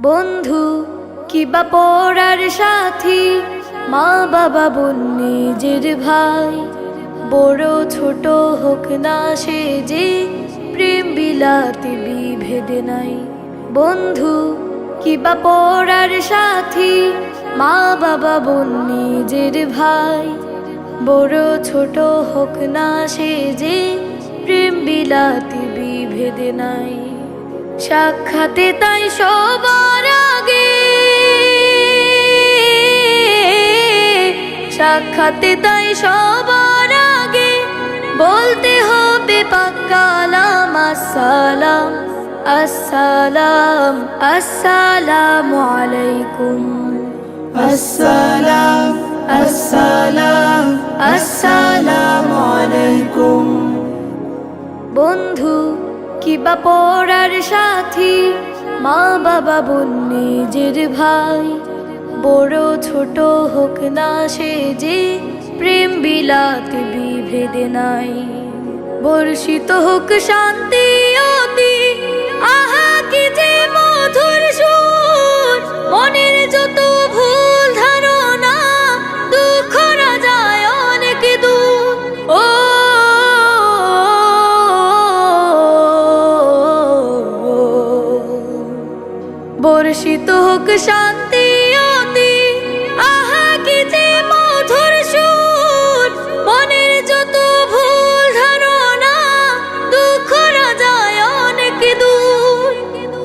বন্ধু কিবা পড়ার সাথী, মা বাবা বোন নিজের ভাই, বড় ছোট হোক না সে যে, প্রেম বিলাতে বিভেদ নাই। বন্ধু কিবা পড়ার সাথী, মা বাবা বোন নিজের ভাই, বড় ছোট হোক না সে যে, প্রেম বিলাতে বিভেদ নাই। সাক্ষাতে তাই সবার আগে, সাক্ষাতে তাই সবার আগে বলতে হবে পাক্কালাম আসসালাম, আসসালাম, আসসালামু আলাইকুম, আসসালাম, আসসালাম, আসসালামু আলাইকুম। বন্ধু কিবা পড়ার সাথী, মা বাবা বোন নিজের ভাই, বড় ছোট হোক না সে যে, প্রেম বিলাতে বিভেদ নাই। বর্ষিত হোক শান্তি অতি, আহা কি যে মধুর সুর, মনের যত ভুল ধারণা দুঃখ না যায় অনেক দূর। ও বর্ষিত হোক শান্তি অতি, আহা কি যে মধুর সুর, মনের যত ভুল ধারণা দুঃখ না যায় অনেক দূর।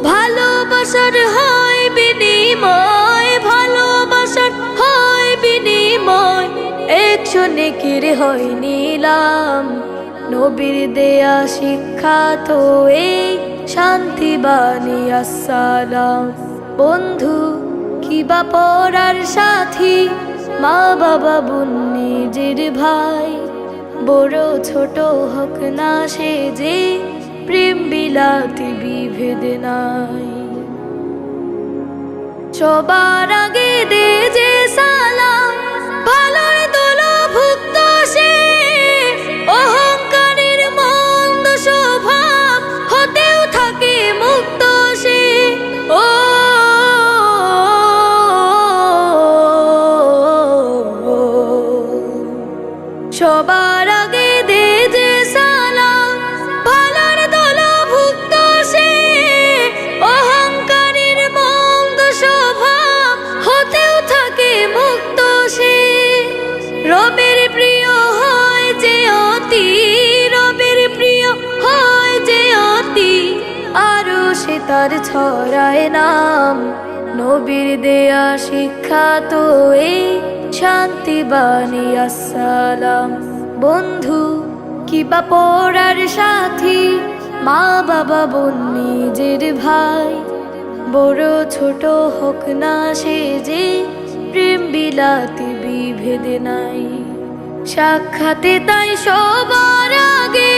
ভালোবাসার হয় বিনিময়, ভালোবাসার হয় বিনিময়, একশো নেকির হয় নিলাম। নবীর দেয়া শিক্ষা তো এই শান্তি বাণী আসসালাম। বন্ধু কিবা পড়ার সাথী, মা বাবা বোন নিজের ভাই, বড় ছোট হোক না সে যে, প্রেম বিলাতে বিভেদ নাই। সবার আগে দে যে সালাম, ভালোর দলভুক্ত সে, অহংকারের মন্দ স্বভাব হতেও থাকে মুক্ত সে। ও সবার আগে দে যে সালাম, ভালোর দলভুক্ত সে, অহংকারের মন্দ স্বভাব হতেও থাকে মুক্ত সে। রবের প্রিয় হয় যে অতি, রবের প্রিয় হয় যে অতি, আরো সে তার ছড়ায় নাম। নবীর দেয়া শিক্ষা তো এই শান্তি বাণী আসসালাম। বন্ধু কিবা পড়ার সাথী, মা বাবা বোন নিজের ভাই, বড় ছোট হোক না সে যে, প্রেম বিলাতে বিভেদ নাই। সাক্ষাতে তাই সবার আগে,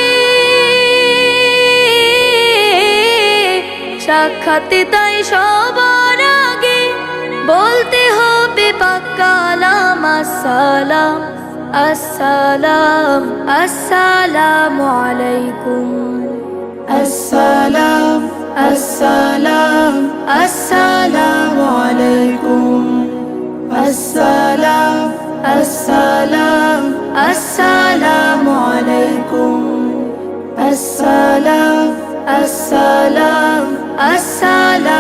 সাক্ষাতে তাই সবার আগে বলতে হবে পাক্কালাম আসসালাম, আসসালাম, আসসালামু আলাইকুম, আসসালাম, আসসালাম, আসসালামু আলাইকুম। আসসালাম, আসসালাম, আসসালামু আলাইকুম। আসসালাম, আসসালাম, আসসালাম।